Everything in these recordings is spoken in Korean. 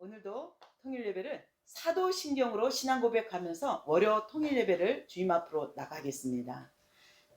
오늘도 통일 예배를 사도신경으로 신앙 고백하면서 월요 통일 예배를 주님 앞으로 나가겠습니다.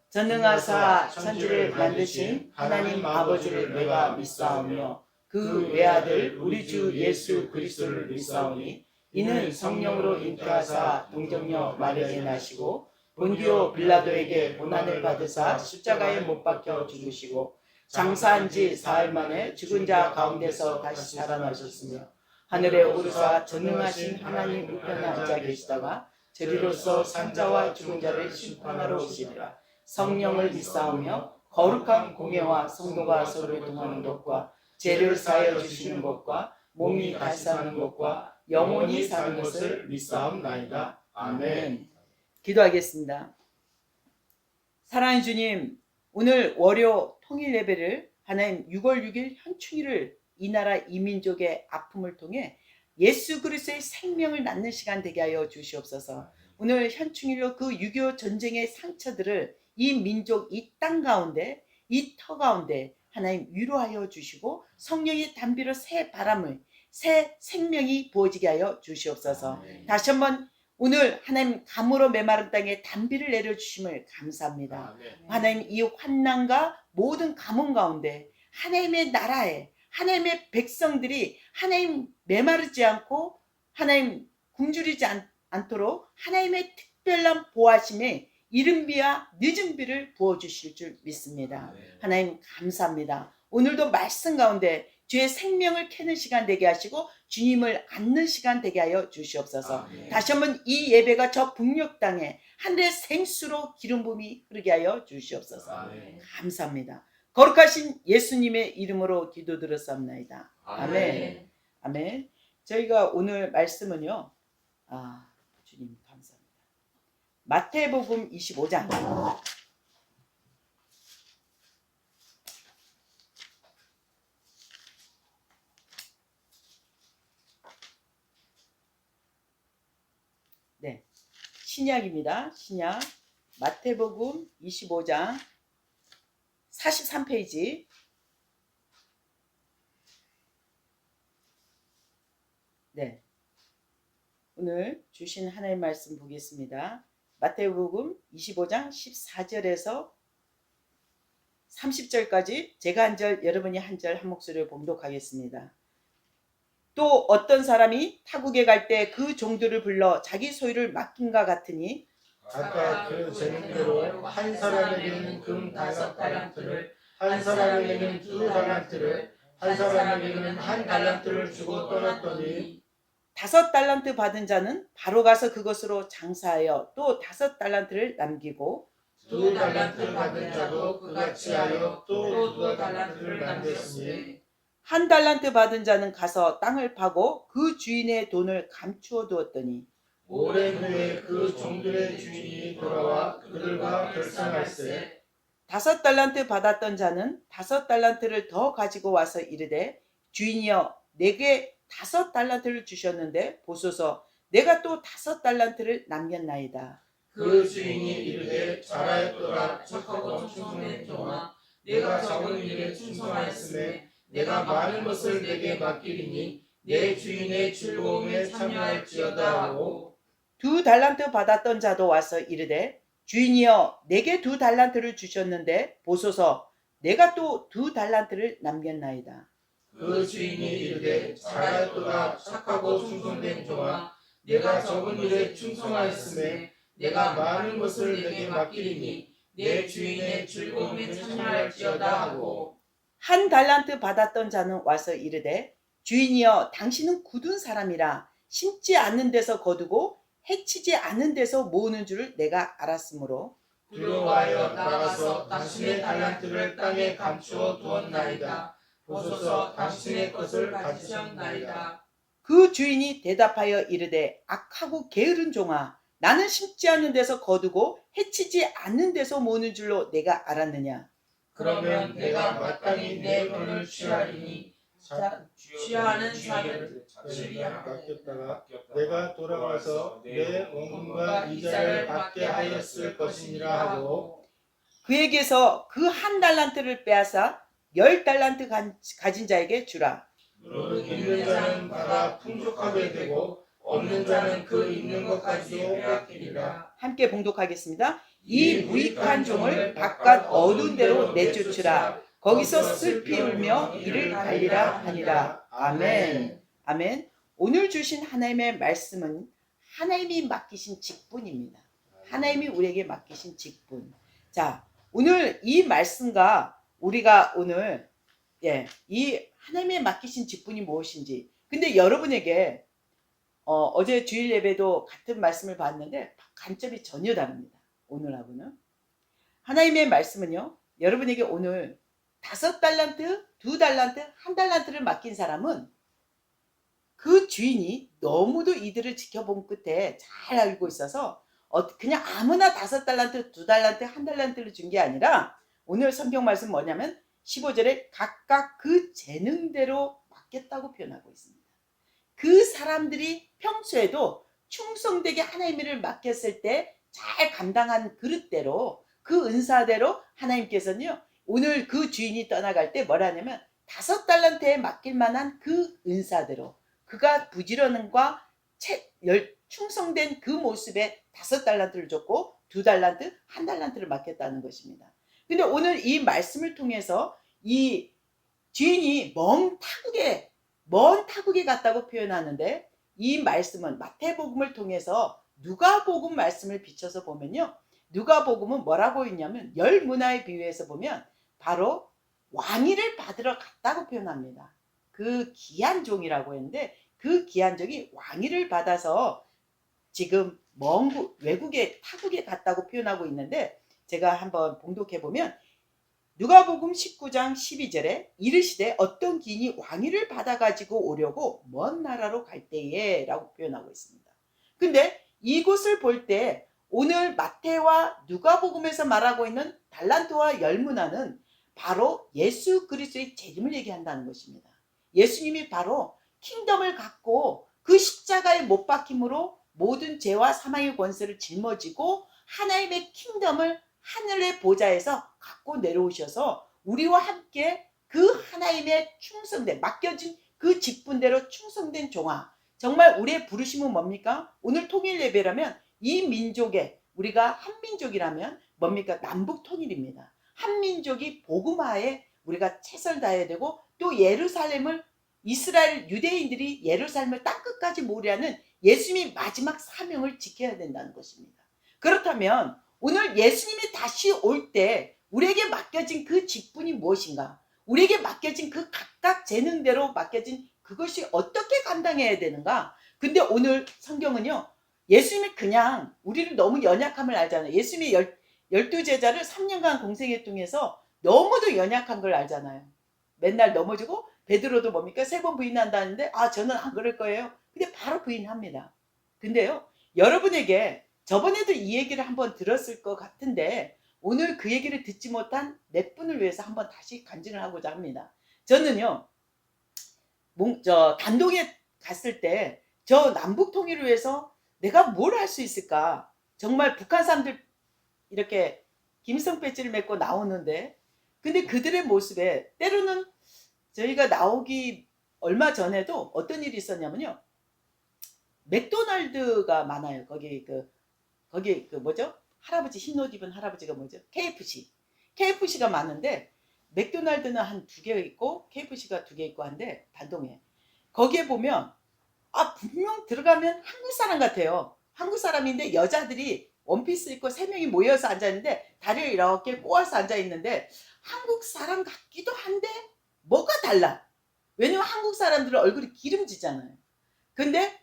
전능하사 천지를 만드신 하나님 아버지를 내가 믿사오며 그 외아들 우리 주 예수 그리스도를 믿사오니 이는 성령으로 잉태하사 동정녀 마리아에 나시고 본디오 빌라도에게 고난을 받으사 십자가에 못 박혀 죽으시고 장사한 지 사흘 만에 죽은 자 가운데서 다시 살아나셨으며 하늘에 오르사 전능하신 하나님 우편에 앉아 계시다가 저리로서 산자와 죽은 자를 심판하러 오시리라. 성령을 믿사오며 거룩한 공예와 성도가 서로 통하는 것과 죄를 사하여 주시는 것과 몸이 다시 사는 것과 영원히 사는 것을 믿사옵나이다. 아멘. 기도하겠습니다. 사랑하는 주님, 오늘 월요 통일 예배를 하나님 6월 6일 현충일을 이 나라 이 민족의 아픔을 통해 예수 그리스도의 생명을 낳는 시간 되게 하여 주시옵소서. 오늘 현충일로 그 6.25 전쟁의 상처들을 이 민족 이 땅 가운데 이 터 가운데 하나님 위로하여 주시고 성령의 담비로 새 바람을 새 생명이 부어지게 하여 주시옵소서. 다시 한번 오늘 하나님 감으로 메마른 땅에 담비를 내려주심을 감사합니다. 하나님 이 환난과 모든 가뭄 가운데 하나님의 나라에 하나님의 백성들이 하나님 메마르지 않고 하나님 굶주리지 않도록 하나님의 특별한 보호하심에 이른 비와 늦은 비를 부어주실 줄 믿습니다. 하나님 감사합니다. 오늘도 말씀 가운데 주의 생명을 캐는 시간 되게 하시고 주님을 앉는 시간 되게 하여 주시옵소서. 다시 한번 이 예배가 저 북녘 땅에 하늘의 생수로 기름 부음이 흐르게 하여 주시옵소서. 감사합니다. 거룩하신 예수님의 이름으로 기도드렸사옵나이다. 아멘. 아멘. 저희가 오늘 말씀은요. 주님 감사합니다. 마태복음 25장. 네. 신약입니다. 신약. 마태복음 25장 43페이지. 네. 오늘 주신 하나님의 말씀 보겠습니다. 마태복음 25장 14절에서 30절까지 제가 한 절, 여러분이 한 절 한 목소리로 봉독하겠습니다. 또 어떤 사람이 타국에 갈 때 그 종들을 불러 자기 소유를 맡긴과 같으니 각각 그 재능대로 한 사람에게는 금 5달란트를, 한 사람에게는 2달란트를, 한 사람에게는 1달란트를 주고 떠났더니 5달란트 받은 자는 바로 가서 그것으로 장사하여 또 5달란트를 남기고 2달란트 받은 자도 그같이 하여 또 2달란트를 남겼으니 1달란트 받은 자는 가서 땅을 파고 그 주인의 돈을 감추어 두었더니 오랜 후에 그 종들의 주인이 돌아와 그들과 결산할세 5달란트 받았던 자는 5달란트를 더 가지고 와서 이르되 주인이여 내게 5달란트를 주셨는데 보소서 내가 또 5달란트를 남겼나이다. 그 주인이 이르되 잘하였도다 착하고 충성된 종아 내가 적은 일에 충성하였으며 내가 많은 것을 내게 맡기리니 내 주인의 즐거움에 참여할지어다 하고 2달란트 받았던 자도 와서 이르되 주인이여 내게 2달란트를 주셨는데 보소서 내가 또 2달란트를 남겼나이다. 그 주인이 이르되 잘하였도다 착하고 충성된 종아 내가 적은 일에 충성하였으며 내가 많은 것을 내게 맡기리니 내 주인의 즐거움에 참여할지어다 하고 1달란트 받았던 자는 와서 이르되 주인이여 당신은 굳은 사람이라 심지 않는 데서 거두고 해치지 않는 데서 모으는 줄을 내가 알았으므로 들어와여 나가서 당신의 달란트를 땅에 감추어 두었나이다. 보소서 당신의 것을 가지셨나이다. 그 주인이 대답하여 이르되 악하고 게으른 종아 나는 심지 않는 데서 거두고 해치지 않는 데서 모으는 줄로 내가 알았느냐. 그러면 내가 마땅히 내 돈을 취하리니 취하는 자를 맡겼다가 내가 돌아와서 내 원금과 이자를 받게 하였을 것이니라 하고 그에게서 그 1달란트를 빼앗아 10달란트 가진 자에게 주라. 그 있는 자는 받아 풍족하게 되고 없는 자는 그 있는 것까지도 빼앗기리라. 함께 봉독하겠습니다. 이 무익한 종을 바깥 어두운 데로 내쫓으라. 거기서 슬피 울며 이를 갈리라 하니라. 아멘. 아멘. 오늘 주신 하나님의 말씀은 하나님이 맡기신 직분입니다. 하나님이 우리에게 맡기신 직분. 자, 오늘 이 말씀과 우리가 오늘 이 하나님의 맡기신 직분이 무엇인지. 근데 여러분에게 어제 주일 예배도 같은 말씀을 봤는데 관점이 전혀 다릅니다. 오늘하고는. 하나님의 말씀은요. 여러분에게 오늘 5달란트, 2달란트, 1달란트를 맡긴 사람은 그 주인이 너무도 이들을 지켜본 끝에 잘 알고 있어서 그냥 아무나 5달란트, 2달란트, 1달란트를 준 게 아니라 오늘 성경 말씀 뭐냐면 15절에 각각 그 재능대로 맡겼다고 표현하고 있습니다. 그 사람들이 평소에도 충성되게 하나님의 일을 맡겼을 때 잘 감당한 그릇대로 그 은사대로 하나님께서는요 오늘 그 주인이 떠나갈 때 뭐라 하냐면 5달란트에 맡길 만한 그 은사대로 그가 부지런함과 충성된 그 모습에 5달란트를 줬고 2달란트, 1달란트를 맡겼다는 것입니다. 근데 오늘 이 말씀을 통해서 이 주인이 먼 타국에 갔다고 표현하는데 이 말씀은 마태복음을 통해서 누가복음 말씀을 비춰서 보면요. 누가복음은 뭐라고 했냐면 열 문화에 비유해서 보면 바로 왕위를 받으러 갔다고 표현합니다. 그 귀한 종이라고 했는데 그 귀한 종이 왕위를 받아서 지금 먼 외국에 타국에 갔다고 표현하고 있는데 제가 한번 봉독해 보면 누가복음 19장 12절에 이르시되 어떤 귀인이 왕위를 받아가지고 오려고 먼 나라로 갈 때에 라고 표현하고 있습니다. 근데 이곳을 볼 때 오늘 마태와 누가복음에서 말하고 있는 달란트와 열문화는 바로 예수 그리스도의 재림을 얘기한다는 것입니다. 예수님이 바로 킹덤을 갖고 그 십자가에 못 박힘으로 모든 죄와 사망의 권세를 짊어지고 하나님의 킹덤을 하늘의 보좌에서 갖고 내려오셔서 우리와 함께 그 하나님의 충성된 맡겨진 그 직분대로 충성된 종아. 정말 우리의 부르심은 뭡니까? 오늘 통일 예배라면 이 민족의 우리가 한민족이라면 뭡니까? 남북 통일입니다. 한민족이 복음화에 우리가 최선을 다해야 되고 또 예루살렘을 이스라엘 유대인들이 예루살렘을 땅끝까지 모으려는 예수님의 마지막 사명을 지켜야 된다는 것입니다. 그렇다면 오늘 예수님이 다시 올 때 우리에게 맡겨진 그 직분이 무엇인가? 우리에게 맡겨진 그 각각 재능대로 맡겨진 그것이 어떻게 감당해야 되는가? 근데 오늘 성경은요. 예수님이 그냥 우리를 너무 연약함을 알잖아요. 예수님이 12제자를 3년간 공생애 통해서 너무도 연약한 걸 알잖아요. 맨날 넘어지고 베드로도 뭡니까? 3번 부인한다는데 저는 안 그럴 거예요. 근데 바로 부인합니다. 근데요. 여러분에게 저번에도 이 얘기를 한번 들었을 것 같은데 오늘 그 얘기를 듣지 못한 몇 분을 위해서 한번 다시 간증을 하고자 합니다. 저는요. 단동에 갔을 때 저 남북 통일을 위해서 내가 뭘 할 수 있을까? 정말 북한 사람들 이렇게 김일성 배지를 메고 나오는데 근데 그들의 모습에 때로는 저희가 나오기 얼마 전에도 어떤 일이 있었냐면요. 맥도날드가 많아요. 거기 뭐죠? 할아버지 흰 옷 입은 할아버지가 뭐죠? KFC가 많은데 맥도날드는 한 2개 있고 KFC가 2개 있고 한데 단동에 거기에 보면 분명 들어가면 한국 사람 같아요. 한국 사람인데 여자들이 원피스 입고 3명이 모여서 앉아있는데 다리를 이렇게 꼬아서 앉아있는데 한국 사람 같기도 한데 뭐가 달라? 왜냐면 한국 사람들은 얼굴이 기름지잖아요. 근데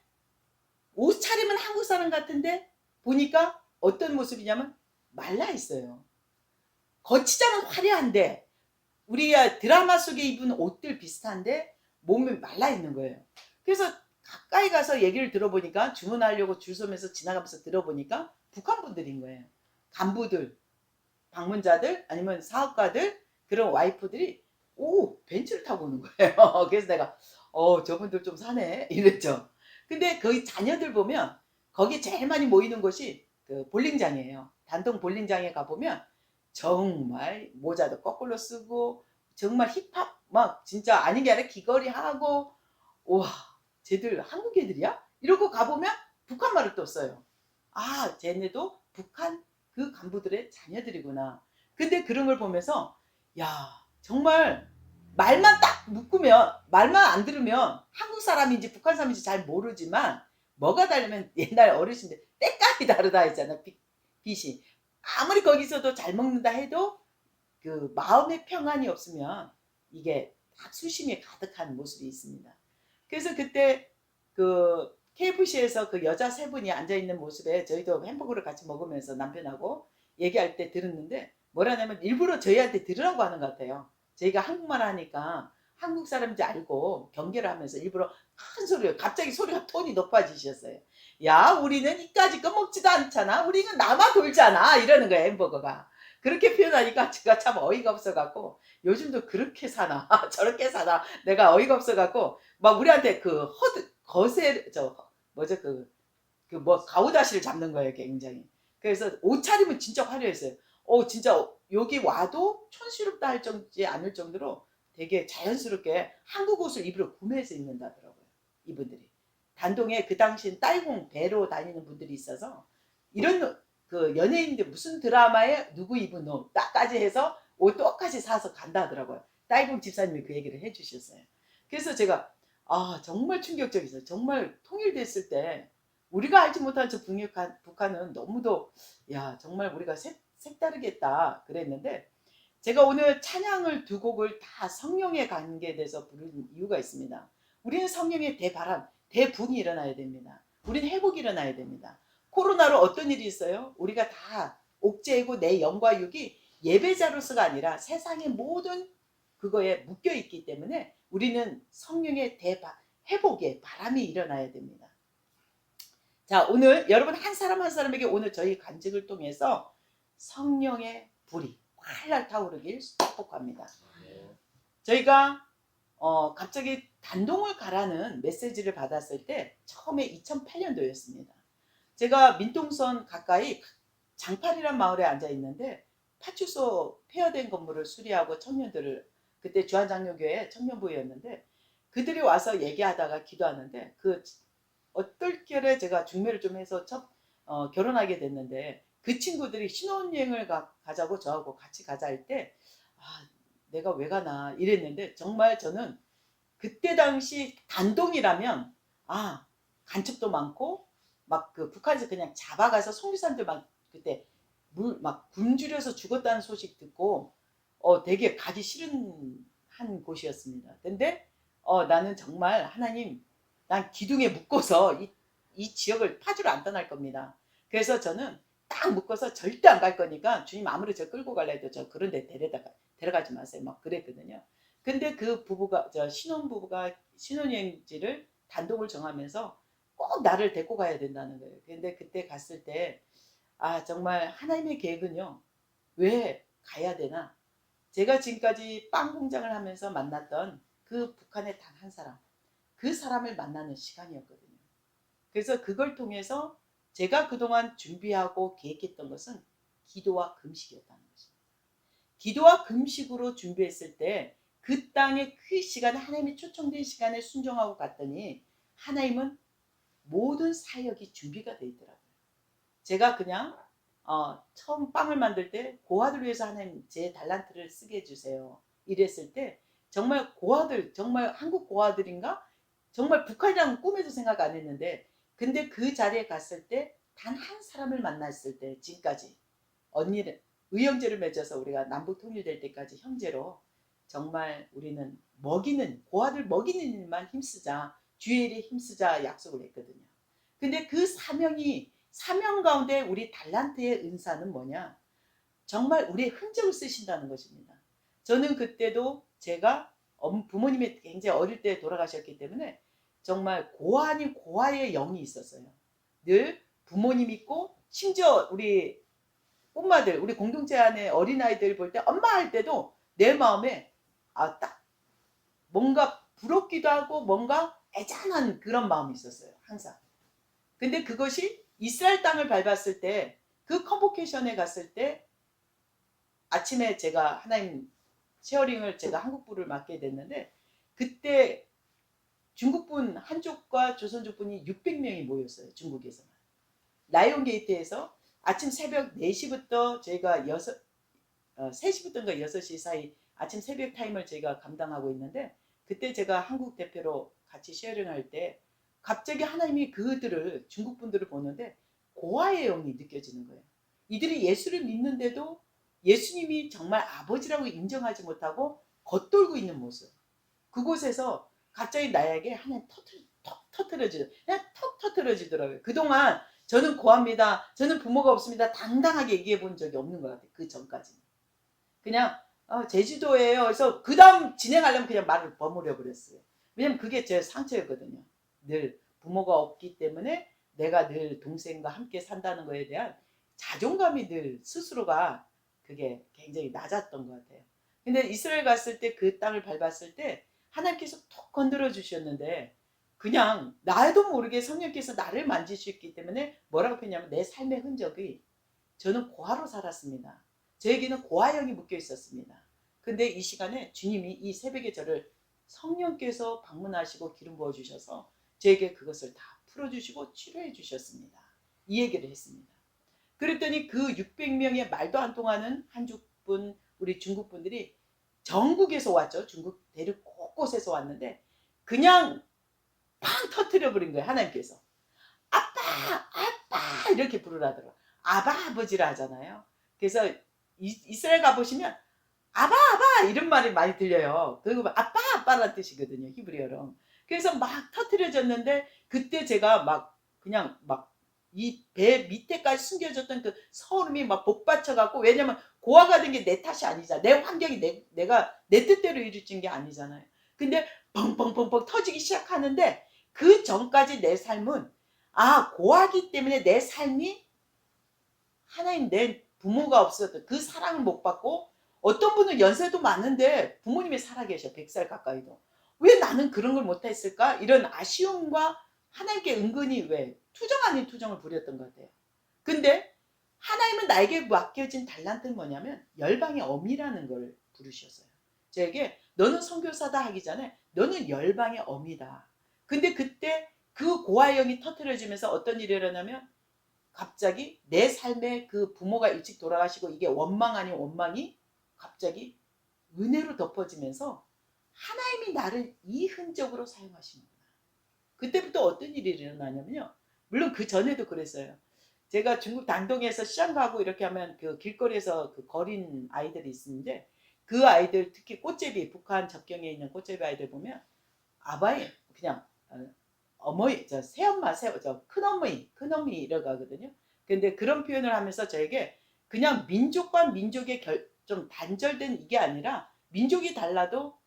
옷차림은 한국 사람 같은데 보니까 어떤 모습이냐면 말라 있어요. 거치장은 화려한데 우리가 드라마 속에 입은 옷들 비슷한데 몸이 말라 있는 거예요. 그래서 가까이 가서 얘기를 들어보니까 주문하려고 줄 서면서 지나가면서 들어보니까 북한 분들인 거예요. 간부들, 방문자들 아니면 사업가들 그런 와이프들이 벤츠를 타고 오는 거예요. 그래서 내가 저분들 좀 사네 이랬죠. 근데 거기 자녀들 보면 거기 제일 많이 모이는 곳이 그 볼링장이에요. 단동 볼링장에 가보면 정말 모자도 거꾸로 쓰고 정말 힙합 막 진짜 아닌 게 아니라 귀걸이 하고 와 쟤들 한국 애들이야? 이러고 가보면 북한 말을 또 써요. 아 쟤네도 북한 그 간부들의 자녀들이구나. 근데 그런 걸 보면서 야 정말 말만 딱 묶으면 말만 안 들으면 한국 사람인지 북한 사람인지 잘 모르지만 뭐가 다르면 옛날 어르신들 때깔이 다르다 했잖아. 빛이 아무리 거기서도 잘 먹는다 해도 그 마음의 평안이 없으면 이게 딱 수심이 가득한 모습이 있습니다. 그래서 그때 그 KFC에서 그 여자 세 분이 앉아 있는 모습에 저희도 햄버거를 같이 먹으면서 남편하고 얘기할 때 들었는데 뭐라냐면 일부러 저희한테 들으라고 하는 것 같아요. 저희가 한국말 하니까 한국 사람인지 알고 경계를 하면서 일부러 큰 소리로 갑자기 소리가 톤이 높아지셨어요. 야 우리는 이까지 꺼먹지도 않잖아. 우리는 남아 돌잖아. 이러는 거예요 햄버거가. 그렇게 표현하니까 제가 참 어이가 없어갖고 요즘도 그렇게 사나 저렇게 사나 내가 어이가 없어갖고 막 우리한테 그 거세 저 뭐죠 그 뭐 가우다시를 잡는 거예요 굉장히. 그래서 옷차림은 진짜 화려했어요. 진짜 여기 와도 촌스럽다 할 정지 않을 정도로 되게 자연스럽게 한국 옷을 입으러 구매해서 입는다더라고요 이분들이. 단동에 그 당시엔 딸공 배로 다니는 분들이 있어서 이런 그 연예인들 무슨 드라마에 누구 입은 옷 딱까지 해서 옷 똑같이 사서 간다 하더라고요. 딸공 집사님이 그 얘기를 해주셨어요. 그래서 제가 정말 충격적이었어요. 정말 통일됐을 때 우리가 알지 못한 저 북한은 너무도 야 정말 우리가 색다르겠다 그랬는데 제가 오늘 찬양을 두 곡을 다 성령의 관계에 대해서 부른 이유가 있습니다. 우리는 성령의 대바람, 대분이 일어나야 됩니다. 우리는 회복이 일어나야 됩니다. 코로나로 어떤 일이 있어요? 우리가 다 옥죄이고 내 영과 육이 예배자로서가 아니라 세상의 모든 그거에 묶여 있기 때문에 우리는 성령의 회복의 바람이 일어나야 됩니다. 자 오늘 여러분 한 사람 한 사람에게 오늘 저희 간증을 통해서 성령의 불이 활활 타오르길 축복합니다. 저희가 갑자기 단동을 가라는 메시지를 받았을 때 처음에 2008년도였습니다. 제가 민통선 가까이 장팔이란 마을에 앉아 있는데 파출소 폐허된 건물을 수리하고 청년들을 그때 주한장로교회 청년부였는데 그들이 와서 얘기하다가 기도하는데 그 어떨결에 제가 중매를 좀 해서 결혼하게 됐는데 그 친구들이 신혼여행을 가자고 저하고 같이 가자 할 때 내가 왜 가나 이랬는데 정말 저는 그때 당시 단동이라면 간첩도 많고 막 그 북한에서 그냥 잡아가서 송리산들 막 그때 물 막 굶주려서 죽었다는 소식 듣고 되게 가기 싫은 한 곳이었습니다. 근데 나는 정말 하나님 난 기둥에 묶어서 이 지역을 파주로 안 떠날 겁니다. 그래서 저는 딱 묶어서 절대 안 갈 거니까 주님 아무리 저 끌고 갈라 해도 저 그런 데 데려가지 마세요. 막 그랬거든요. 근데 그 부부가 신혼부부가 신혼여행지를 단독을 정하면서 꼭 나를 데리고 가야 된다는 거예요. 근데 그때 갔을 때 정말 하나님의 계획은요. 왜 가야 되나? 제가 지금까지 빵 공장을 하면서 만났던 그 북한의 단 한 사람 그 사람을 만나는 시간이었거든요. 그래서 그걸 통해서 제가 그동안 준비하고 계획했던 것은 기도와 금식이었다는 것입니다. 기도와 금식으로 준비했을 때 그 땅의 그 시간에 하나님이 초청된 시간에 순종하고 갔더니 하나님은 모든 사역이 준비가 되어 있더라고요. 제가 그냥 처음 빵을 만들 때 고아들 위해서 하나님 제 달란트를 쓰게 해주세요. 이랬을 때 정말 고아들 정말 한국 고아들인가? 정말 북한이라는 꿈에도 생각 안 했는데 근데 그 자리에 갔을 때 단 한 사람을 만났을 때 지금까지 언니를 의형제를 맺어서 우리가 남북 통일될 때까지 형제로 정말 우리는 고아들 먹이는 일만 힘쓰자 주의 일에 힘쓰자 약속을 했거든요. 근데 그 사명 가운데 우리 달란트의 은사는 뭐냐? 정말 우리의 흔적을 쓰신다는 것입니다. 저는 그때도 제가 부모님이 굉장히 어릴 때 돌아가셨기 때문에 정말 고아 아닌 고아의 영이 있었어요. 늘 부모님 있고 심지어 우리 엄마들 우리 공동체 안에 어린아이들 볼 때 엄마 할 때도 내 마음에 딱 뭔가 부럽기도 하고 뭔가 애잔한 그런 마음이 있었어요. 항상. 근데 그것이 이스라엘 땅을 밟았을 때 그 컨보케이션에 갔을 때 아침에 제가 하나님 쉐어링을 제가 한국부를 맡게 됐는데 그때 중국분 한족과 조선족분이 600명이 모였어요. 중국에서만. 라이온 게이트에서 아침 새벽 4시부터 저희가 3시부터인가 6시 사이 아침 새벽 타임을 제가 감당하고 있는데 그때 제가 한국 대표로 같이 쉐어링할 때 갑자기 하나님이 그들을 중국 분들을 보는데 고아의 영이 느껴지는 거예요. 이들이 예수를 믿는데도 예수님이 정말 아버지라고 인정하지 못하고 겉돌고 있는 모습. 그곳에서 갑자기 나에게 하나님 턱 터트려지더라고요. 그냥 턱 터트려지더라고요. 그동안 저는 고아입니다. 저는 부모가 없습니다. 당당하게 얘기해 본 적이 없는 것 같아요. 그 전까지는. 그냥 제주도예요. 그래서 그 다음 진행하려면 그냥 말을 버무려 버렸어요. 왜냐면 그게 제 상처였거든요. 늘 부모가 없기 때문에 내가 늘 동생과 함께 산다는 거에 대한 자존감이 늘 스스로가 그게 굉장히 낮았던 것 같아요. 근데 이스라엘 갔을 때 그 땅을 밟았을 때 하나님께서 톡 건드려 주셨는데 그냥 나도 모르게 성령께서 나를 만지셨기 때문에 뭐라고 표현하냐면 내 삶의 흔적이 저는 고아로 살았습니다. 저에게는 고아형이 묶여 있었습니다. 근데 이 시간에 주님이 이 새벽에 저를 성령께서 방문하시고 기름 부어주셔서 저에게 그것을 다 풀어주시고 치료해 주셨습니다. 이 얘기를 했습니다. 그랬더니 그 600명의 말도 안 통하는 한족분, 우리 중국분들이 전국에서 왔죠. 중국 대륙 곳곳에서 왔는데 그냥 팡 터뜨려 버린 거예요. 하나님께서. 아빠! 아빠! 이렇게 부르라더라고요. 아바 아버지라 하잖아요. 그래서 이스라엘 가보시면 아바 아바 이런 말이 많이 들려요. 그리고 아빠 아빠라는 뜻이거든요. 히브리어로. 그래서 막 터뜨려졌는데 그때 제가 막 그냥 막 이 배 밑에까지 숨겨졌던 그 서름이 막 복받쳐갖고 왜냐면 고아가 된 게 내 탓이 아니잖아. 내 환경이 내가 내 뜻대로 이루어진 게 아니잖아요. 근데 펑펑펑펑 터지기 시작하는데 그 전까지 내 삶은 고아기 때문에 내 삶이 하나님 내 부모가 없었던 그 사랑을 못 받고 어떤 분은 연세도 많은데 부모님이 살아계셔 100살 가까이도 왜 나는 그런 걸 못했을까 이런 아쉬움과 하나님께 은근히 왜 투정 아닌 투정을 부렸던 것 같아요. 근데 하나님은 나에게 맡겨진 달란트는 뭐냐면 열방의 어미라는 걸 부르셨어요. 저에게 너는 선교사다 하기 전에 너는 열방의 어미다. 근데 그때 그 고아형이 터뜨려지면서 어떤 일이 일어나면 갑자기 내 삶에 그 부모가 일찍 돌아가시고 이게 원망 아닌 원망이 갑자기 은혜로 덮어지면서 하나님이 나를 이 흔적으로 사용하시는구나. 그때부터 어떤 일이 일어나냐면요. 물론 그 전에도 그랬어요. 제가 중국 단동에서 시장 가고 이렇게 하면 그 길거리에서 그 거린 아이들이 있는데 그 아이들 특히 꽃제비 북한 접경에 있는 꽃제비 아이들 보면 아바이 그냥 어머니 저 새엄마 저 큰어머니 이라고 하거든요. 근데 그런 표현을 하면서 저에게 그냥 민족과 민족의 좀 단절된 이게 아니라 민족이 달라도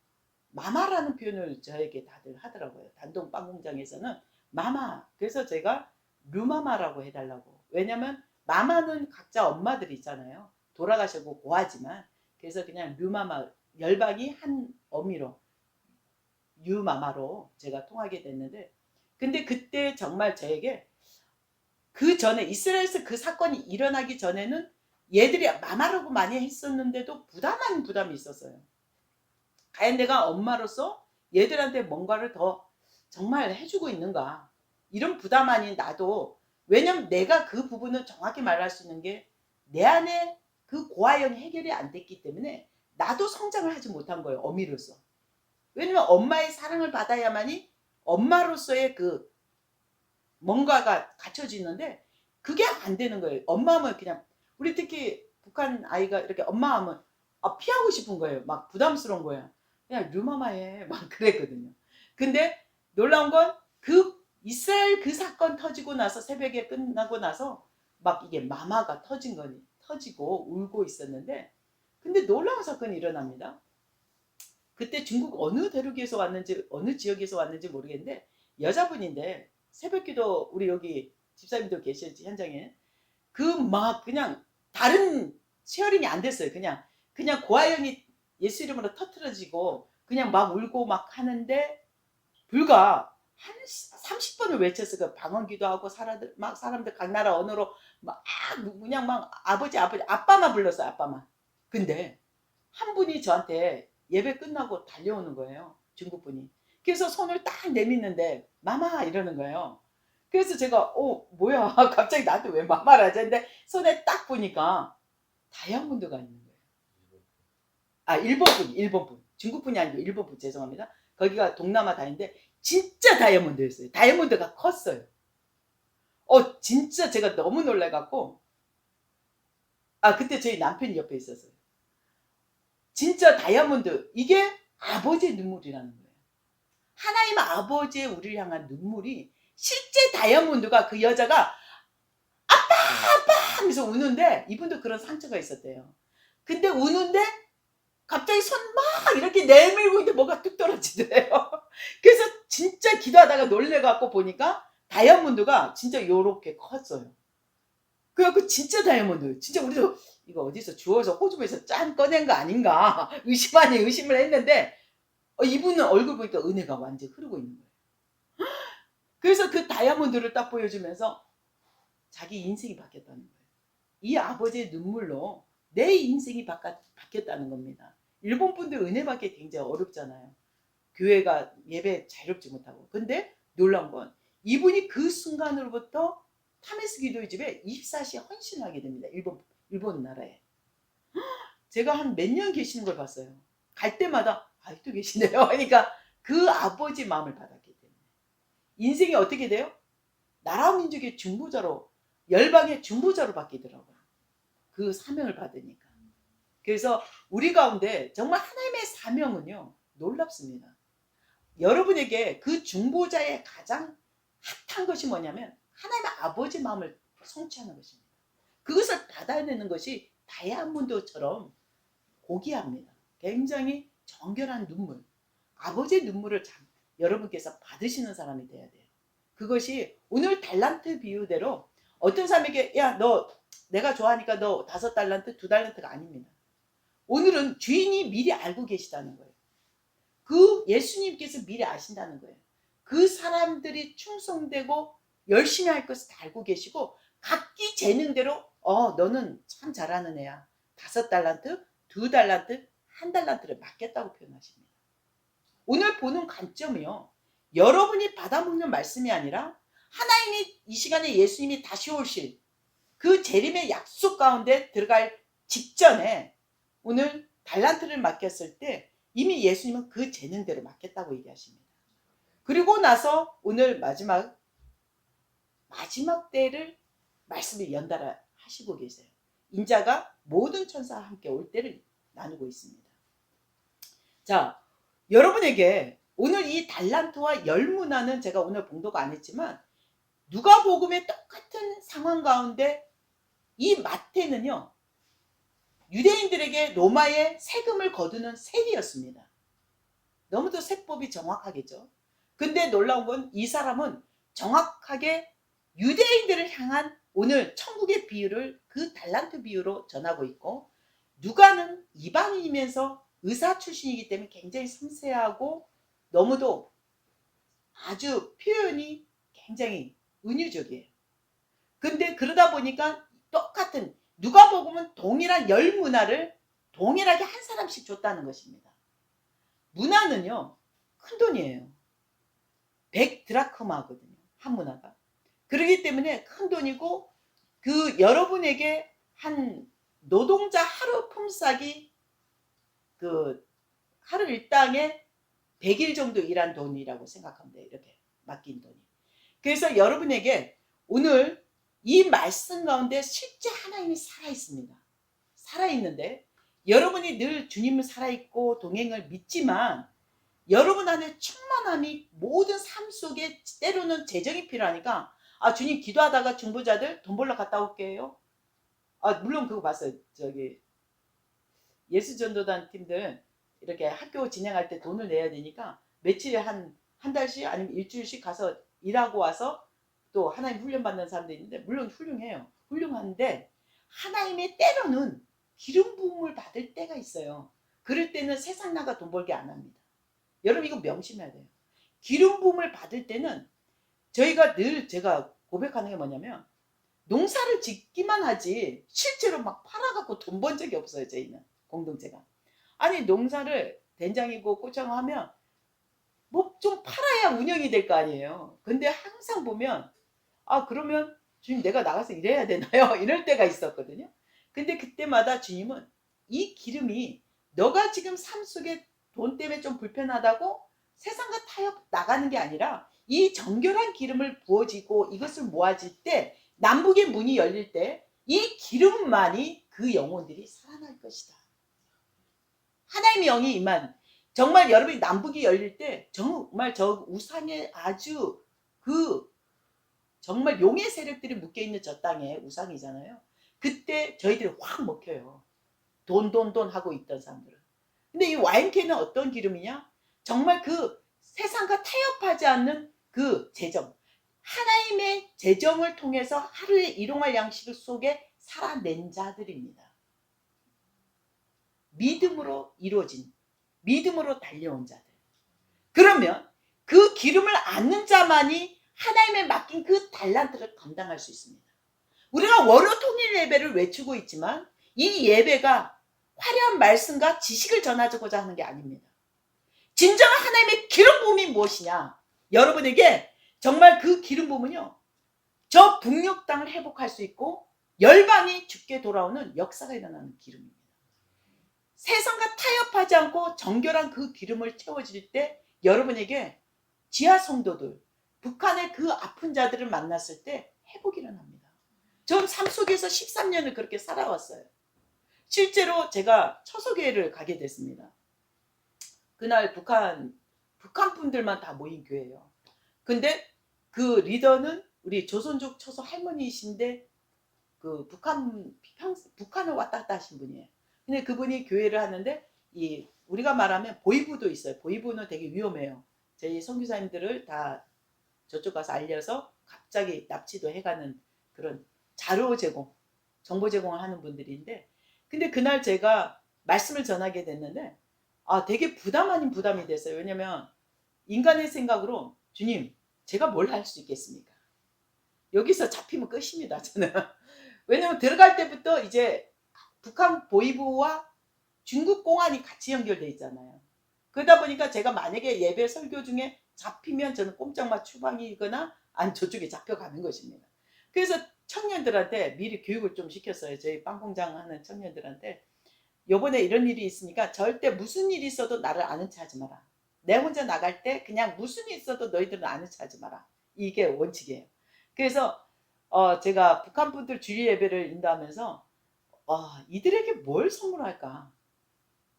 마마라는 표현을 저에게 다들 하더라고요. 단동 빵 공장에서는 마마. 그래서 제가 류마마라고 해달라고. 왜냐면 마마는 각자 엄마들이 있잖아요. 돌아가시고 고하지만 그래서 그냥 류마마 열방이 한 어미로 유마마로 제가 통하게 됐는데 근데 그때 정말 저에게 그 전에 이스라엘에서 그 사건이 일어나기 전에는 얘들이 마마라고 많이 했었는데도 부담이 있었어요. 과연 내가 엄마로서 얘들한테 뭔가를 더 정말 해주고 있는가 이런 부담 아닌 나도 왜냐면 내가 그 부분을 정확히 말할 수 있는 게 내 안에 그 고아형이 해결이 안 됐기 때문에 나도 성장을 하지 못한 거예요. 어미로서. 왜냐면 엄마의 사랑을 받아야만이 엄마로서의 그 뭔가가 갖춰지는데 그게 안 되는 거예요. 엄마 하면 그냥 우리 특히 북한 아이가 이렇게 엄마 하면 피하고 싶은 거예요. 막 부담스러운 거예요. 그냥 류마마해 막 그랬거든요. 근데 놀라운 건 그 이스라엘 그 사건 터지고 나서 새벽에 끝나고 나서 막 이게 마마가 터지고 울고 있었는데 근데 놀라운 사건이 일어납니다. 그때 중국 어느 대륙에서 왔는지 어느 지역에서 왔는지 모르겠는데 여자분인데 새벽기도 우리 여기 집사님도 계셨지 현장에 그 막 그냥 다른 쉐어링이 안 됐어요. 그냥 고아형이 예수 이름으로 터트려지고 그냥 막 울고 막 하는데 불과 한 30번을 외쳤어요. 그 방언기도 하고 사람들 각 나라 언어로 막 그냥 막 아버지 아빠만 불렀어요. 아빠만. 근데 한 분이 저한테 예배 끝나고 달려오는 거예요. 중국 분이. 그래서 손을 딱 내밀는데 마마 이러는 거예요. 그래서 제가 뭐야 갑자기 나한테 왜 마마를 하지 했는데 손에 딱 보니까 다이아몬드가 있는 거예요. 아 일본 분 중국 분이 아니고 일본 분 죄송합니다. 거기가 동남아 다인데 진짜 다이아몬드였어요. 다이아몬드가 컸어요. 진짜 제가 너무 놀래갖고 그때 저희 남편이 옆에 있었어요. 진짜 다이아몬드 이게 아버지의 눈물이라는 거예요. 하나님 아버지의 우리를 향한 눈물이 실제 다이아몬드가 그 여자가 아빠 하면서 우는데 이분도 그런 상처가 있었대요. 근데 우는데 갑자기 손 막 이렇게 내밀고 있는데 뭐가 뚝 떨어지더래요. 그래서 진짜 기도하다가 놀래갖고 보니까 다이아몬드가 진짜 요렇게 컸어요. 그래갖고 진짜 다이아몬드 진짜 우리도 이거 어디서 주워서 호주머니에서 짠 꺼낸 거 아닌가 의심 아닌 의심을 했는데 이분은 얼굴 보니까 은혜가 완전히 흐르고 있는 거예요. 그래서 그 다이아몬드를 딱 보여주면서 자기 인생이 바뀌었다는 거예요. 이 아버지의 눈물로 내 인생이 바뀌었다는 겁니다. 일본 분들 은혜 받기 굉장히 어렵잖아요. 교회가 예배 자유롭지 못하고. 근데 놀라운 건 이분이 그 순간으로부터 타메스 기도의 집에 24시 헌신하게 됩니다. 일본 나라에. 제가 한 몇 년 계시는 걸 봤어요. 갈 때마다 아직도 계시네요. 그러니까 그 아버지 마음을 받았기 때문에. 인생이 어떻게 돼요? 나라 민족의 중보자로 열방의 중보자로 바뀌더라고요. 그 사명을 받으니까. 그래서 우리 가운데 정말 하나님의 사명은요 놀랍습니다. 여러분에게 그 중보자의 가장 핫한 것이 뭐냐면 하나님의 아버지 마음을 성취하는 것입니다. 그것을 받아내는 것이 다이아몬드처럼 고귀합니다. 굉장히 정결한 눈물, 아버지의 눈물을 여러분께서 받으시는 사람이 돼야 돼요. 그것이 오늘 달란트 비유대로 어떤 사람에게 너 내가 좋아하니까 너 5달란트, 2달란트가 아닙니다. 오늘은 주인이 미리 알고 계시다는 거예요. 그 예수님께서 미리 아신다는 거예요. 그 사람들이 충성되고 열심히 할 것을 다 알고 계시고 각기 재능대로 너는 참 잘하는 애야. 5달란트, 2달란트, 1달란트를 맡겼다고 표현하십니다. 오늘 보는 관점이요. 여러분이 받아먹는 말씀이 아니라 하나님이 이 시간에 예수님이 다시 오실 그 재림의 약속 가운데 들어갈 직전에 오늘 달란트를 맡겼을 때 이미 예수님은 그 재능대로 맡겼다고 얘기하십니다. 그리고 나서 오늘 마지막 때를 말씀을 연달아 하시고 계세요. 인자가 모든 천사와 함께 올 때를 나누고 있습니다. 자, 여러분에게 오늘 이 달란트와 열문화는 제가 오늘 봉독 안 했지만 누가복음의 똑같은 상황 가운데 이 마태는요 유대인들에게 로마의 세금을 거두는 세리였습니다. 너무도 세법이 정확하겠죠. 근데 놀라운 건 이 사람은 정확하게 유대인들을 향한 오늘 천국의 비유를 그 달란트 비유로 전하고 있고 누가는 이방인이면서 의사 출신이기 때문에 굉장히 섬세하고 너무도 아주 표현이 굉장히 은유적이에요. 근데 그러다 보니까 똑같은 누가복음은 동일한 열 문화를 동일하게 한 사람씩 줬다는 것입니다. 문화는요 큰 돈이에요. 100드라크마거든요. 한 문화가. 그렇기 때문에 큰 돈이고 그 여러분에게 한 노동자 하루 품삯이 그 하루 일당에 100일 정도 일한 돈이라고 생각하면 돼요. 이렇게 맡긴 돈이. 그래서 여러분에게 오늘 이 말씀 가운데 실제 하나님이 살아있습니다. 살아있는데 여러분이 늘 주님을 살아있고 동행을 믿지만 여러분 안에 충만함이 모든 삶 속에 때로는 재정이 필요하니까 주님 기도하다가 중보자들 돈 벌러 갔다 올게요. 물론 그거 봤어요. 저기 예수전도단 팀들 이렇게 학교 진행할 때 돈을 내야 되니까 며칠에 한 달씩 아니면 일주일씩 가서 일하고 와서 또 하나님 훈련 받는 사람도 있는데 물론 훌륭해요. 훌륭한데 하나님의 때로는 기름 부음을 받을 때가 있어요. 그럴 때는 세상 나가 돈 벌게 안 합니다. 여러분 이거 명심해야 돼요. 기름 부음을 받을 때는 저희가 늘 제가 고백하는 게 뭐냐면 농사를 짓기만 하지 실제로 막 팔아갖고 돈 번 적이 없어요. 저희는 공동체가. 아니 농사를 된장이고 고창 하면 뭐 좀 팔아야 운영이 될 거 아니에요. 근데 항상 보면 그러면 주님 내가 나가서 일해야 되나요? 이럴 때가 있었거든요. 근데 그때마다 주님은 이 기름이 너가 지금 삶 속에 돈 때문에 좀 불편하다고 세상과 타협 나가는 게 아니라 이 정결한 기름을 부어지고 이것을 모아질 때 남북의 문이 열릴 때 이 기름만이 그 영혼들이 살아날 것이다. 하나님의 영이 임한 정말 여러분이 남북이 열릴 때 정말 저 우상에 아주 정말 용의 세력들이 묶여있는 저 땅에 우상이잖아요. 그때 저희들이 확 먹혀요. 돈 하고 있던 사람들은. 근데 이 와인캔은 어떤 기름이냐? 정말 그 세상과 타협하지 않는 그 재정. 하나님의 재정을 통해서 하루에 일용할 양식 속에 살아낸 자들입니다. 믿음으로 이루어진, 믿음으로 달려온 자들. 그러면 그 기름을 안는 자만이 하나님의 맡긴 그 달란트를 감당할 수 있습니다. 우리가 월요 통일 예배를 외치고 있지만 이 예배가 화려한 말씀과 지식을 전하고자 하는 게 아닙니다. 진정한 하나님의 기름 부음이 무엇이냐? 여러분에게 정말 그 기름 부음은요, 저 북녘 땅을 회복할 수 있고 열방이 죽게 돌아오는 역사가 일어나는 기름입니다. 세상과 타협하지 않고 정결한 그 기름을 채워질 때 여러분에게 지하 성도들, 북한의 그 아픈 자들을 만났을 때 회복이 일어납니다. 전 삶 속에서 13년을 그렇게 살아왔어요. 실제로 제가 처소교회를 가게 됐습니다. 그날 북한 분들만 다 모인 교회예요. 근데 그 리더는 우리 조선족 처소 할머니이신데 그 북한을 왔다 갔다 하신 분이에요. 근데 그분이 교회를 하는데 우리가 말하면 보이부도 있어요. 보이부는 되게 위험해요. 저희 선교사님들을 다 저쪽 가서 알려서 갑자기 납치도 해가는 그런 자료 제공, 정보 제공을 하는 분들인데, 근데 그날 제가 말씀을 전하게 됐는데 되게 부담 아닌 부담이 됐어요. 왜냐면 인간의 생각으로 주님 제가 뭘 할 수 있겠습니까? 여기서 잡히면 끝입니다. 저는. 왜냐면 들어갈 때부터 이제 북한 보이부와 중국 공안이 같이 연결돼 있잖아요. 그러다 보니까 제가 만약에 예배 설교 중에 잡히면 저는 꼼짝마 추방이거나 아니 저쪽에 잡혀가는 것입니다. 그래서 청년들한테 미리 교육을 좀 시켰어요. 저희 빵공장 하는 청년들한테 요번에 이런 일이 있으니까 절대 무슨 일이 있어도 나를 아는 체 하지 마라. 내 혼자 나갈 때 그냥 무슨 일이 있어도 너희들은 아는 체 하지 마라. 이게 원칙이에요. 그래서 제가 북한 분들 주일 예배를 인도하면서 이들에게 뭘 선물할까?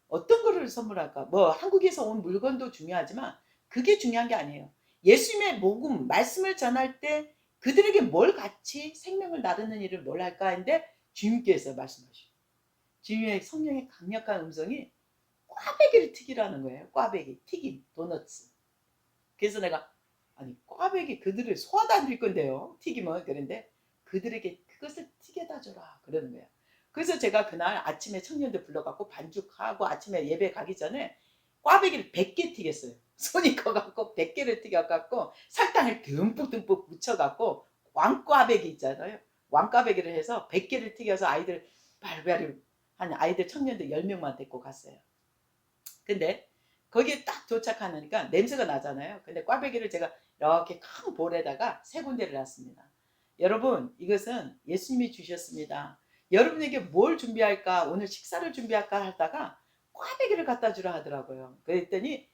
어떤 거를 선물할까? 뭐 한국에서 온 물건도 중요하지만 그게 중요한 게 아니에요. 예수님의 복음, 말씀을 전할 때 그들에게 뭘 같이 생명을 나누는 일을 뭘 할까 했는데 주님께서 말씀하시고 주님의 성령의 강력한 음성이 꽈배기를 튀기라는 거예요. 꽈배기, 튀김, 도너츠. 그래서 내가 꽈배기 그들을 소화도 안 될 건데요. 튀김은. 그런데 그들에게 그것을 튀겨다 줘라 그러는 거예요. 그래서 제가 그날 아침에 청년들 불러갖고 반죽하고 아침에 예배 가기 전에 꽈배기를 100개 튀겼어요. 손이 커갖고 100개를 튀겨갖고 설탕을 듬뿍 묻혀갖고 왕꽈배기 있잖아요. 왕꽈배기를 해서 100개를 튀겨서 아이들 발발을 한 아이들 청년들 10명만 데리고 갔어요. 근데 거기에 딱 도착하니까 냄새가 나잖아요. 근데 꽈배기를 제가 이렇게 큰 볼에다가 3군데를 놨습니다. 여러분 이것은 예수님이 주셨습니다. 여러분에게 뭘 준비할까, 오늘 식사를 준비할까 하다가 꽈배기를 갖다 주라 하더라고요. 그랬더니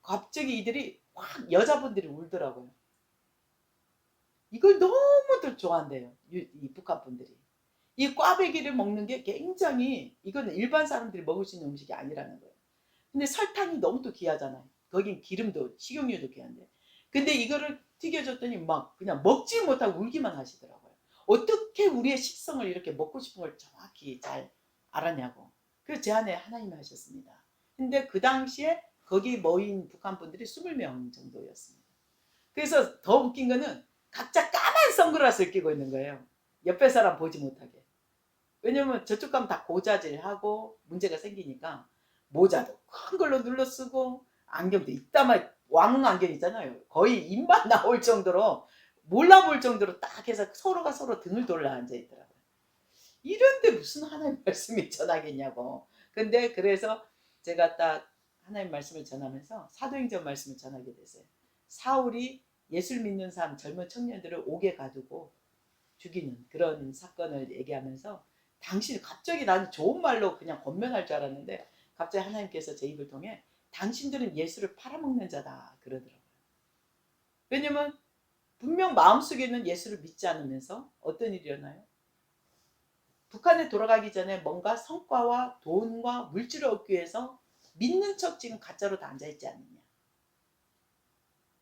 갑자기 이들이 확 여자분들이 울더라고요. 이걸 너무들 좋아한대요. 이 북한 분들이. 이 꽈배기를 먹는 게 굉장히 이건 일반 사람들이 먹을 수 있는 음식이 아니라는 거예요. 근데 설탕이 너무 또 귀하잖아요. 거긴 기름도 식용유도 귀한데. 근데 이거를 튀겨줬더니 막 그냥 먹지 못하고 울기만 하시더라고요. 어떻게 우리의 식성을 이렇게 먹고 싶은 걸 정확히 잘 알았냐고. 그래서 제 안에 하나님이 하셨습니다. 근데 그 당시에 거기 모인 북한 분들이 20명 정도였습니다. 그래서 더 웃긴 거는 각자 까만 선글라스를 끼고 있는 거예요. 옆에 사람 보지 못하게. 왜냐면 저쪽 가면 다 고자질하고 문제가 생기니까 모자도 큰 걸로 눌러 쓰고 안경도 이따만 왕 안경 있잖아요. 거의 입만 나올 정도로 몰라볼 정도로 딱 해서 서로가 서로 등을 돌려 앉아 있더라고요. 이런데 무슨 하나님 말씀이 전하겠냐고. 근데 그래서 제가 딱 하나님 말씀을 전하면서 사도행전 말씀을 전하게 됐어요. 사울이 예수를 믿는 사람 젊은 청년들을 옥에 가두고 죽이는 그런 사건을 얘기하면서 당신 갑자기 나는 좋은 말로 그냥 권면할 줄 알았는데 갑자기 하나님께서 제 입을 통해 당신들은 예수를 팔아먹는 자다 그러더라고요. 왜냐면 분명 마음속에는 예수를 믿지 않으면서 어떤 일이 일어나요? 북한에 돌아가기 전에 뭔가 성과와 돈과 물질을 얻기 위해서 믿는 척 지금 가짜로 다 앉아있지 않느냐.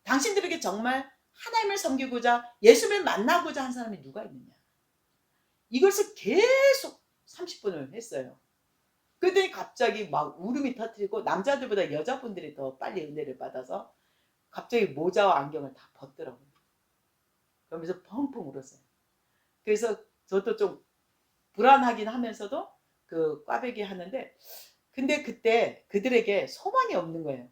당신들에게 정말 하나님을 섬기고자 예수를 만나고자 한 사람이 누가 있느냐. 이것을 계속 30분을 했어요. 그랬더니 갑자기 막 울음이 터뜨리고 남자들보다 여자분들이 더 빨리 은혜를 받아서 갑자기 모자와 안경을 다 벗더라고요. 그러면서 펑펑 울었어요. 그래서 저도 좀 불안하긴 하면서도 그 꽈배기 하는데 근데 그때 그들에게 소망이 없는 거예요.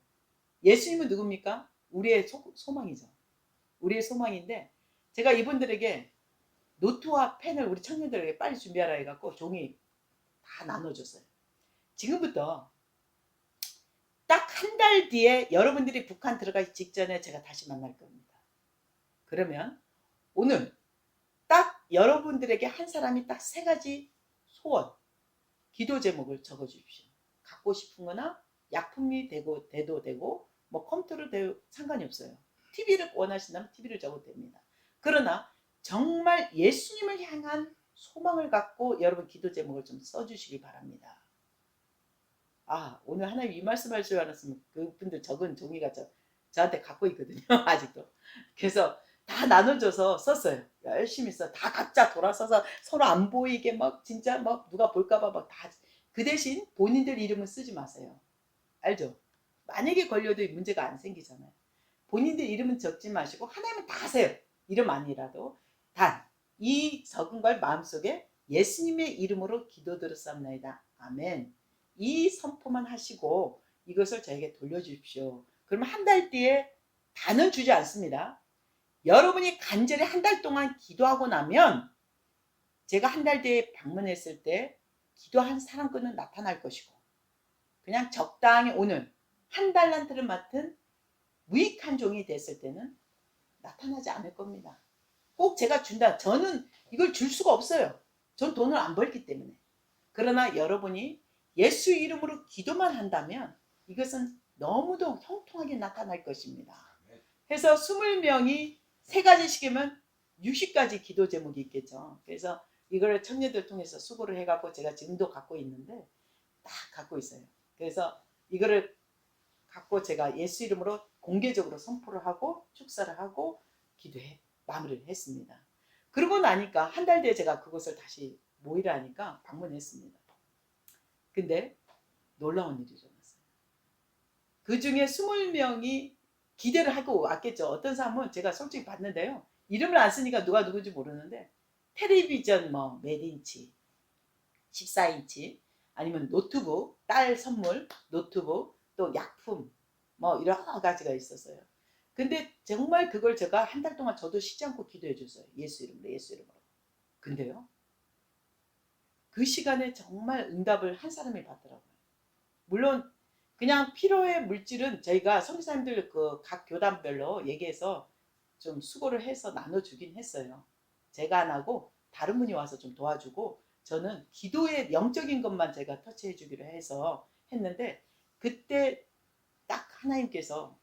예수님은 누굽니까? 우리의 소망이죠. 우리의 소망인데 제가 이분들에게 노트와 펜을 우리 청년들에게 빨리 준비하라 해갖고 종이 다 나눠줬어요. 지금부터 딱 한 달 뒤에 여러분들이 북한 들어가기 직전에 제가 다시 만날 겁니다. 그러면 오늘 딱 여러분들에게 한 사람이 딱 3가지 소원, 기도 제목을 적어주십시오. 갖고 싶은 거나 약품이 돼도 되고 뭐 컴퓨터로 돼도 상관이 없어요. TV를 원하신다면 TV를 적어도 됩니다. 그러나 정말 예수님을 향한 소망을 갖고 여러분 기도 제목을 좀 써주시기 바랍니다. 아, 오늘 하나님 이 말씀할 줄 알았으면 그분들 적은 종이가 저한테 갖고 있거든요. 아직도. 그래서 다 나눠줘서 썼어요. 열심히 써. 다 각자 돌아서서 서로 안 보이게 막 진짜 막 누가 볼까봐 막 다. 그 대신 본인들 이름은 쓰지 마세요. 알죠? 만약에 걸려도 문제가 안 생기잖아요. 본인들 이름은 적지 마시고 하나님은 다 아세요. 이름 아니라도. 단 이 적은 걸 마음속에 예수님의 이름으로 기도드렸사옵나이다. 아멘. 이 선포만 하시고 이것을 저에게 돌려주십시오. 그러면 한 달 뒤에 다는 주지 않습니다. 여러분이 간절히 한 달 동안 기도하고 나면 제가 한 달 뒤에 방문했을 때 기도한 사람권은 나타날 것이고 그냥 적당히 오늘 한 달란트를 맡은 무익한 종이 됐을 때는 나타나지 않을 겁니다. 꼭 제가 준다. 저는 이걸 줄 수가 없어요. 전 돈을 안 벌기 때문에. 그러나 여러분이 예수 이름으로 기도만 한다면 이것은 너무도 형통하게 나타날 것입니다. 해서 20명이 3가지씩이면 60가지 기도 제목이 있겠죠. 그래서 이걸 청년들 통해서 수고를 해갖고 제가 지금도 갖고 있는데 딱 갖고 있어요. 그래서 이거를 갖고 제가 예수 이름으로 공개적으로 선포를 하고 축사를 하고 기도해 마무리를 했습니다. 그러고 나니까 한 달 뒤에 제가 그것을 다시 모이라 하니까 방문했습니다. 근데 놀라운 일이 일어났어요. 그 중에 20명이 기대를 하고 왔겠죠. 어떤 사람은 제가 솔직히 봤는데요. 이름을 안 쓰니까 누가 누군지 모르는데 텔레비전 뭐 몇 인치, 14인치 아니면 노트북, 딸 선물 노트북 또 약품 뭐 여러 가지가 있었어요. 근데 정말 그걸 제가 한 달 동안 저도 쉬지 않고 기도해 줬어요. 예수 이름으로 예수 이름으로. 근데요. 그 시간에 정말 응답을 한 사람이 받더라고요. 물론 그냥 필요의 물질은 저희가 선교사님들 그 각 교단별로 얘기해서 좀 수고를 해서 나눠주긴 했어요. 제가 안 하고 다른 분이 와서 좀 도와주고 저는 기도의 영적인 것만 제가 터치해 주기로 해서 했는데 그때 딱 하나님께서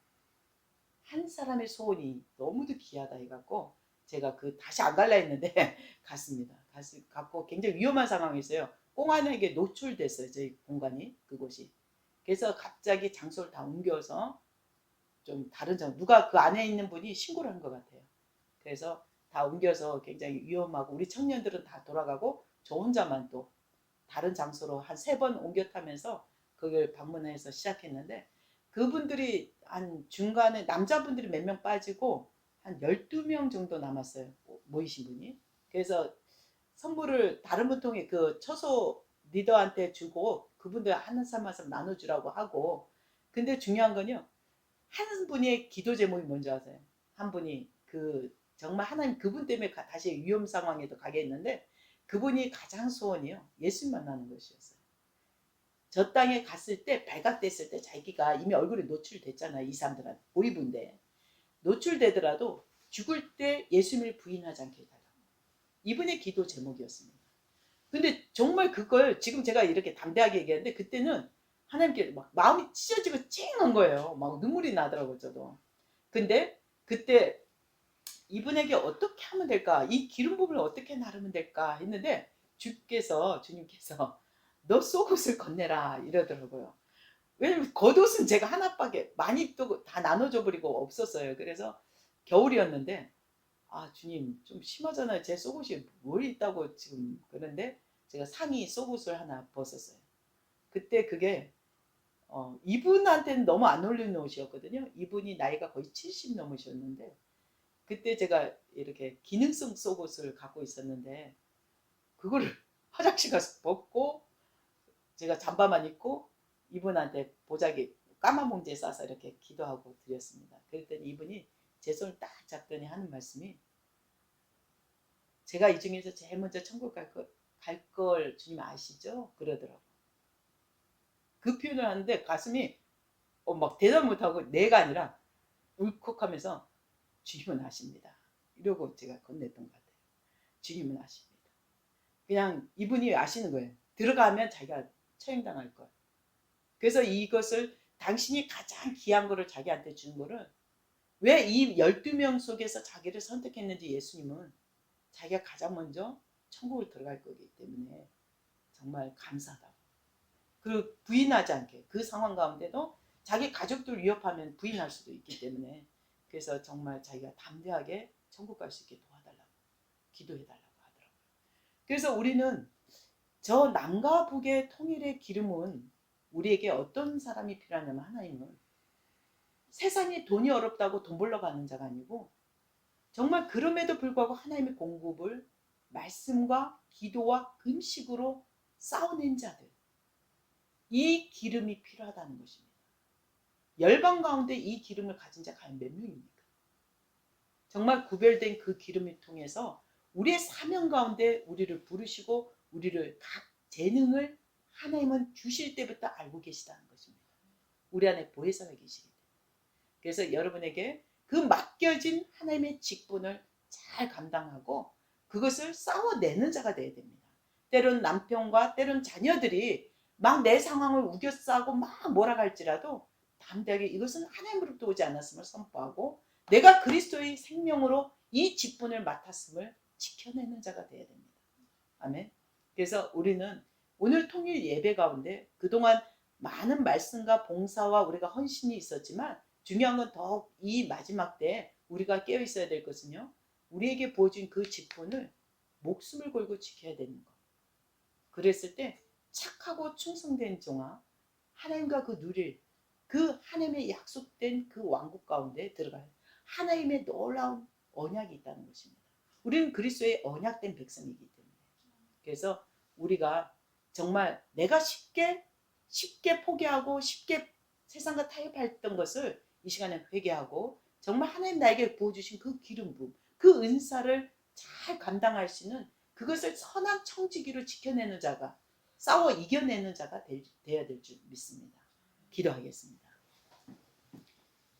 한 사람의 소원이 너무도 귀하다 해갖고 제가 그 다시 안 갈라 했는데 갔습니다. 갔고 굉장히 위험한 상황이었어요. 공안에게 노출됐어요. 저희 공간이 그곳이. 그래서 갑자기 장소를 다 옮겨서 좀 다른 누가 그 안에 있는 분이 신고를 한 것 같아요. 그래서 다 옮겨서 굉장히 위험하고 우리 청년들은 다 돌아가고 저 혼자만 또 다른 장소로 한 3번 옮겨 타면서 그걸 방문해서 시작했는데 그분들이 한 중간에 남자분들이 몇 명 빠지고 한 12명 정도 남았어요. 모이신 분이. 그래서 선물을 다른 분 통해 그 처소 리더한테 주고 그분들 한 사람 한 사람 나눠주라고 하고 근데 중요한 건요. 한 분의 기도 제목이 뭔지 아세요? 한 분이 그 정말 하나님 그분 때문에 다시 위험 상황에도 가게 했는데 그분이 가장 소원이요. 예수 만나는 것이었어요. 저 땅에 갔을 때 발각됐을 때 자기가 이미 얼굴이 노출됐잖아요. 이 사람들한테 보이분데 노출되더라도 죽을 때 예수님을 부인하지 않게 해달라고. 이분의 기도 제목이었습니다. 근데 정말 그걸 지금 제가 이렇게 담대하게 얘기하는데 그때는 하나님께 막 마음이 찢어지고 찡한 거예요. 막 눈물이 나더라고요. 저도. 근데 그때 이분에게 어떻게 하면 될까? 이 기름 부음을 어떻게 나르면 될까? 했는데 주님께서 너 속옷을 건네라 이러더라고요. 왜냐면 겉옷은 제가 하나밖에 많이 또 다 나눠줘 버리고 없었어요. 그래서 겨울이었는데 아 주님 좀 심하잖아요. 제 속옷이 뭘 있다고 지금 그런데 제가 상의 속옷을 하나 벗었어요. 그때 그게 이분한테는 너무 안 어울리는 옷이었거든요. 이분이 나이가 거의 70 넘으셨는데 그때 제가 이렇게 기능성 속옷을 갖고 있었는데 그거를 화장실 가서 벗고 제가 잠바만 입고 이분한테 보자기 까만 봉지에 싸서 이렇게 기도하고 드렸습니다. 그랬더니 이분이 제 손을 딱 잡더니 하는 말씀이 제가 이 중에서 제일 먼저 천국 갈 걸 주님 아시죠? 그러더라고. 그 표현을 하는데 가슴이 막 대답 못하고 내가 아니라 울컥하면서 주님은 아십니다. 이러고 제가 건넸던 것 같아요. 주님은 아십니다. 그냥 이분이 아시는 거예요. 들어가면 자기가 처형당할 걸. 그래서 이것을 당신이 가장 귀한 거를 자기한테 준 거를 왜 이 12명 속에서 자기를 선택했는지 예수님은 자기가 가장 먼저 천국을 들어갈 거기 때문에 정말 감사하다고. 그리고 부인하지 않게 그 상황 가운데도 자기 가족들 위협하면 부인할 수도 있기 때문에 그래서 정말 자기가 담대하게 천국 갈 수 있게 도와달라고 기도해달라고 하더라고요. 그래서 우리는 저 남과 북의 통일의 기름은 우리에게 어떤 사람이 필요하냐면 하나님은 세상에 돈이 어렵다고 돈 벌러 가는 자가 아니고 정말 그럼에도 불구하고 하나님의 공급을 말씀과 기도와 금식으로 쌓아낸 자들 이 기름이 필요하다는 것입니다. 열방 가운데 이 기름을 가진 자가 과연 몇 명입니까? 정말 구별된 그 기름을 통해서 우리의 사명 가운데 우리를 부르시고 우리를 각 재능을 하나님은 주실 때부터 알고 계시다는 것입니다. 우리 안에 보혜사가 계시기 때문에. 그래서 여러분에게 그 맡겨진 하나님의 직분을 잘 감당하고 그것을 싸워내는 자가 되어야 됩니다. 때론 남편과 때론 자녀들이 막 내 상황을 우겨싸고 막 몰아갈지라도 담대하게 이것은 하나님으로부터 오지 않았음을 선포하고 내가 그리스도의 생명으로 이 직분을 맡았음을 지켜내는 자가 되어야 됩니다. 아멘. 그래서 우리는 오늘 통일 예배 가운데 그동안 많은 말씀과 봉사와 우리가 헌신이 있었지만 중요한 건 더욱 이 마지막 때에 우리가 깨어 있어야 될 것은요. 우리에게 보여준 그 직분을 목숨을 걸고 지켜야 되는 것. 그랬을 때 착하고 충성된 종아 하나님과 그 누릴 그 하나님의 약속된 그 왕국 가운데 들어갈 하나님의 놀라운 언약이 있다는 것입니다. 우리는 그리스도의 언약된 백성이기 때문에 그래서 우리가 정말 내가 쉽게 포기하고 쉽게 세상과 타협했던 것을 이 시간에 회개하고 정말 하나님 나에게 부어주신 그 기름 부음 그 은사를 잘 감당할 수 있는 그것을 선한 청지기로 지켜내는 자가 싸워 이겨내는 자가 되어야 될 줄 믿습니다. 기도하겠습니다.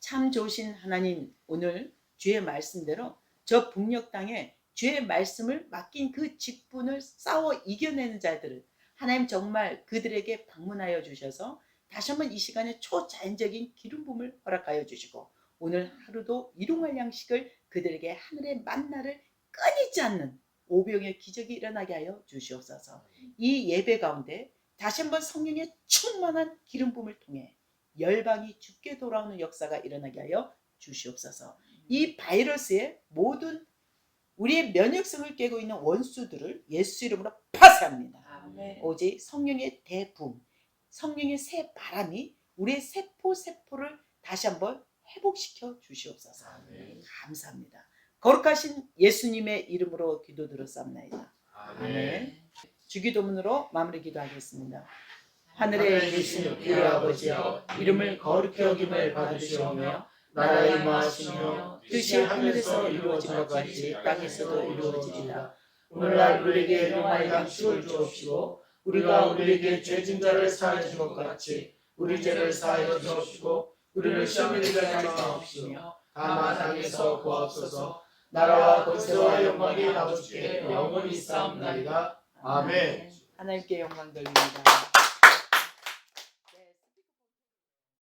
참 좋으신 하나님 오늘 주의 말씀대로 저 북녘 땅에 주의 말씀을 맡긴 그 직분을 싸워 이겨내는 자들을 하나님 정말 그들에게 방문하여 주셔서 다시 한번 이 시간에 초자연적인 기름 부음을 허락하여 주시고 오늘 하루도 일용할 양식을 그들에게 하늘의 만나를 끊이지 않는 오병의 기적이 일어나게 하여 주시옵소서. 이 예배 가운데 다시 한번 성령의 충만한 기름 부음을 통해 열방이 주께 돌아오는 역사가 일어나게 하여 주시옵소서. 이 바이러스의 모든 우리의 면역성을 깨고 있는 원수들을 예수 이름으로 파쇄합니다. 아멘. 오직 성령의 대붐, 성령의 새 바람이 우리의 세포를 다시 한번 회복시켜 주시옵소서. 아멘. 감사합니다. 거룩하신 예수님의 이름으로 기도드렸사옵나이다. 아멘. 주기도문으로 마무리 기도하겠습니다. 하늘에 계신 우리 아버지여 이름을 거룩히 여김을 받으시오며 나라의 임하시며 뜻이 하늘에서 이루어진 것 같이 땅에서도 이루어지리다. 오늘날 우리에게 일용할 양식을 주옵시고 우리가 우리에게 죄진 자를 사하여 준 것 같이 우리 죄를 사하여 주옵시고 우리를 시험에 들게 하지 마옵시며 다만 악에서 구하옵소서. 나라와 권세와 영광이 아버지께 영원히 있사옵나이다. 아멘. 하나님께 영광 돌립니다.